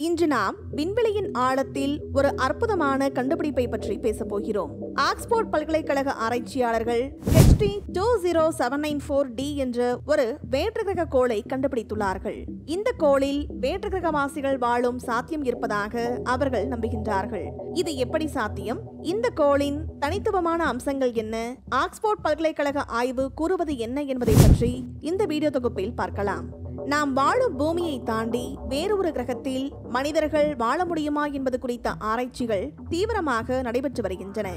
இன்று நாம் விண்வெளியின் ஆழத்தில் ஒரு அற்புதமான கண்டுபிடிப்பை பற்றி பேசப் போகிறோம். ஆக்ஸ்போர்ட் பல்கலைக்கழக ஆராய்ச்சியாளர்கள் HT20794D என்ற ஒரு வேற்றுக்கிரக கோளை கண்டுபிடித்துள்ளார்கள். இந்த கோளில் வேற்றுக்கிரகவாசிகள் வாழும் சாத்தியம் இருப்பதாக அவர்கள் நம்புகின்றார்கள். இது எப்படி சாத்தியம்? இந்த கோளின் தனித்துவமான அம்சங்கள் என்ன? ஆக்ஸ்போர்ட் பல்கலைக்கழக ஆய்வு கூறுவது என்ன என்பதை பற்றி இந்த வீடியோ தொகுப்பில் பார்க்கலாம். நாம் வாழும் பூமியை தாண்டி வேறொரு கிரகத்தில் மனிதர்கள் வாழ முடியுமா என்பது குறித்த ஆராய்ச்சிகள் தீவிரமாக நடைபெற்று வருகின்றன.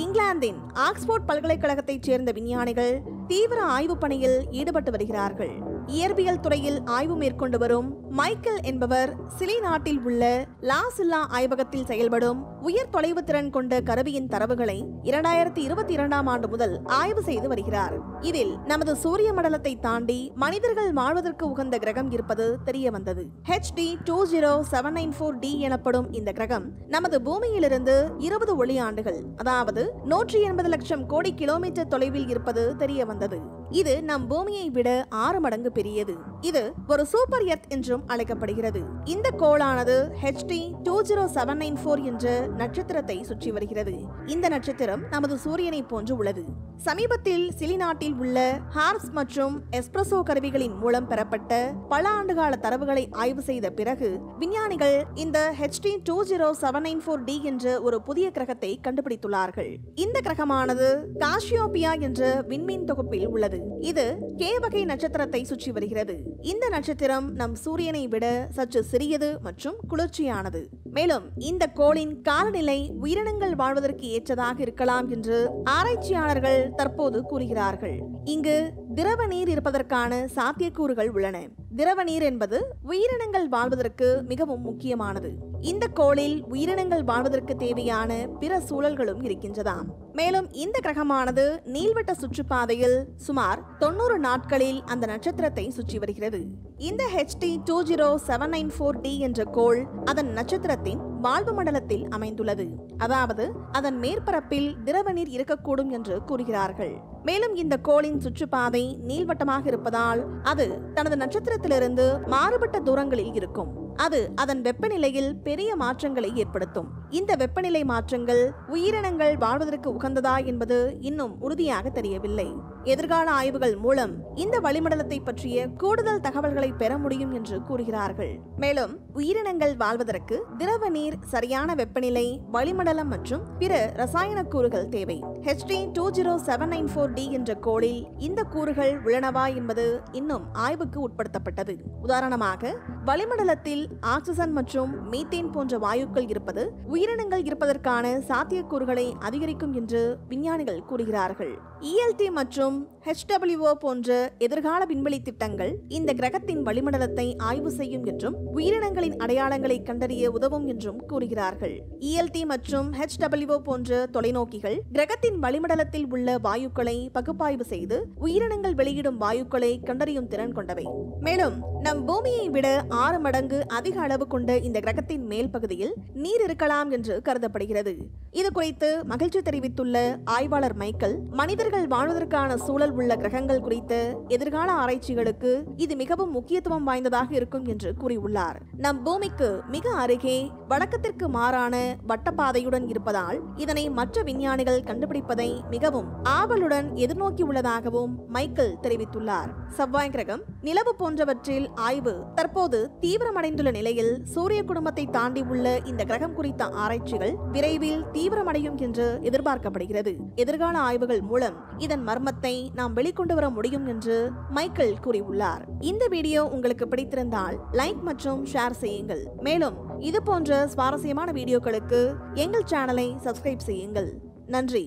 இங்கிலாந்தின் ஆக்ஸ்போர்ட் பல்கலைக்கழகத்தைச் சேர்ந்த விஞ்ஞானிகள் தீவிர ஆய்வு பணியில் ஈடுபட்டு வருகிறார்கள். இயற்பியல் துறையில் ஆய்வு மேற்கொண்டு வரும் மைக்கேல் என்பவர் சிலி நாட்டில் உள்ள லாசில்லா ஆய்வகத்தில் செயல்படும் உயர் தொலைவு திறன் கொண்ட கருவியின் தரவுகளை 2022ஆம் ஆண்டு முதல் ஆய்வு செய்து வருகிறார். இதில் நமது சூரிய மண்டலத்தை தாண்டி மனிதர்கள் வாழ்வதற்கு உகந்த கிரகம் இருப்பது தெரிய வந்தது. HT20794D எனப்படும் இந்த கிரகம் நமது பூமியிலிருந்து 20 ஒளியாண்டுகள், அதாவது 180 லட்சம் கோடி கிலோமீட்டர் தொலைவில் இருப்பது தெரிய வந்தது. இது நம் பூமியை விட 6 மடங்கு பெரியது. இது ஒரு சூப்பர் எர்த் என்றும் அழைக்கப்படுகிறது. இந்த கோளானது HT20794 என்ற நட்சத்திரத்தை சுற்றி வருகிறது. இந்த நட்சத்திரம் நமது சூரியனை போன்று உள்ளது. சமீபத்தில் சிலி நாட்டில் உள்ள ஹார்ப்ஸ் மற்றும் எஸ்பிரசோ கருவிகளின் மூலம் பெறப்பட்ட பல ஆண்டுகால தரவுகளை ஆய்வு செய்த பிறகு விஞ்ஞானிகள் இந்த HT20794D என்ற ஒரு புதிய கிரகத்தை கண்டுபிடித்துள்ளார்கள். இந்த கிரகமானது காசியோபியா என்ற விண்மீன் தொகுப்பில் உள்ளது. இது K வகை நட்சத்திரத்தை சுற்றி வருகிறது. இந்த நட்சத்திரம் நம் சூரியனை விட சற்று சிறியது மற்றும் குளிர்ச்சியானது. மேலும் இந்த கோளின் காலநிலை உயிரினங்கள் வாழ்வதற்கு ஏற்றதாக இருக்கலாம் என்று ஆராய்ச்சியாளர்கள் தற்போது கூறுகிறார்கள். இங்கு திரவ நீர் இருப்பதற்கான சாத்தியக்கூறுகள் உள்ளன. திரவ நீர் என்பது உயிரினங்கள் வாழ்வதற்கு மிகவும் முக்கியமானது. இந்த கோளில் உயிரினங்கள் வாழ்வதற்கு தேவையான பிற சூழல்களும் இருக்கின்றதாம். மேலும் இந்த கிரகமானது நீள்வட்ட சுற்றுப்பாதையில் சுமார் 90 நாட்களில் அந்த நட்சத்திரத்தை சுற்றி வருகிறது. இந்த HT20794D என்ற கோள் அதன் நட்சத்திரத்தின் வாழ்வு மண்டலத்தில் அமைந்துள்ளது. அதாவது அதன் மேற்பரப்பில் திரவ நீர் இருக்கக்கூடும் என்று கூறுகிறார்கள். மேலும் இந்த கோளின் சுற்றுப்பாதை நீள்வட்டமாக இருப்பதால் அது தனது நட்சத்திரத்திலிருந்து மாறுபட்ட தூரங்களில் இருக்கும். அது அதன் வெப்பநிலையில் பெரிய மாற்றங்களை ஏற்படுத்தும். இந்த வெப்பநிலை மாற்றங்கள் உயிரினங்கள் வாழ்வதற்கு உகந்ததா என்பது இன்னும் உறுதியாக தெரியவில்லை. எதிர்கால ஆய்வுகள் மூலம் இந்த வளிமண்டலத்தை பற்றிய கூடுதல் தகவல்களை பெற முடியும் என்று கூறுகிறார்கள். மேலும் உயிரினங்கள் வாழ்வதற்கு திரவ நீர், சரியான வெப்பநிலை, வளிமண்டலம் மற்றும் பிற ரசாயன கூறுகள் தேவை. HT20794D என்ற கோளில் இந்த கூறுகள் உள்ளனவா என்பது இன்னும் ஆய்வுக்கு உட்படுத்தப்பட்டது. உதாரணமாக, வளிமண்டலத்தில் ஆக்சிஜன் மற்றும் மீத்தேன் போன்ற வாயுக்கள் இருப்பது உயிரினங்கள் இருப்பதற்கான சாத்தியக்கூறுகளை அதிகரிக்கும் என்று விஞ்ஞானிகள் கூறுகிறார்கள். ELT மற்றும் HWO போன்ற எதிர்கால விண்வெளி திட்டங்கள் இந்த கிரகத்தின் வளிமண்டலத்தை ஆய்வு செய்யும் என்றும் உயிரினங்களின் அடையாளங்களை கண்டறிய உதவும் என்றும் கூறுகிறார்கள். ELT மற்றும் HWO போன்ற தொலைநோக்கிகள் கிரகத்தின் வளிமண்டலத்தில் உள்ள வாயுக்களை பகுப்பாய்வு செய்து உயிரினங்கள் வெளியிடும் வாயுக்களை கண்டறியும் திறன் கொண்டவை. மேலும் நம் பூமியை விட 6 மடங்கு அதிக அளவு கொண்ட இந்த கிரகத்தின் மேல் பகுதியில் நீர் இருக்கலாம் என்று கருதப்படுகிறது. இது குறித்து மகிழ்ச்சி தெரிவித்துள்ள ஆய்வாளர் மைக்கேல், மனிதர்கள் வாழ்வதற்கான சூழல் உள்ள கிரகங்கள் குறித்த எதிர்கால ஆராய்ச்சிகளுக்கு இது மிகவும் முக்கியத்துவம் வாய்ந்ததாக இருக்கும் என்று கூறியுள்ளார். நம் பூமிக்கு மிக அருகே வழக்கத்திற்கு மாறான வட்டப்பாதையுடன் இருப்பதால் இதனை மற்ற விஞ்ஞானிகள் கண்டுபிடிப்பதை மிகவும் ஆவலுடன் எதிர்நோக்கியுள்ளதாகவும் மைக்கேல் தெரிவித்துள்ளார். செவ்வாய் கிரகம், நிலவு போன்றவற்றில் ஆய்வு தற்போது தீவிரமடைந்துள்ள நிலையில் சூரிய குடும்பத்தை தாண்டி உள்ள இந்த கிரகம் குறித்த ஆராய்ச்சிகள் விரைவில் தீவிரமடையும் என்று எதிர்பார்க்கப்படுகிறது. எதிர்கால ஆய்வுகள் மூலம் இதன் மர்மத்தை நாம் வெளிக்கொண்டு வர முடியும் என்று மைக்கேல் கூறியுள்ளார். இந்த வீடியோ உங்களுக்கு பிடித்திருந்தால் லைக் மற்றும் ஷேர் செய்யுங்கள். மேலும் இது போன்ற சுவாரஸ்யமான வீடியோக்களுக்கு எங்கள் சேனலை சப்ஸ்கிரைப் செய்யுங்கள். நன்றி.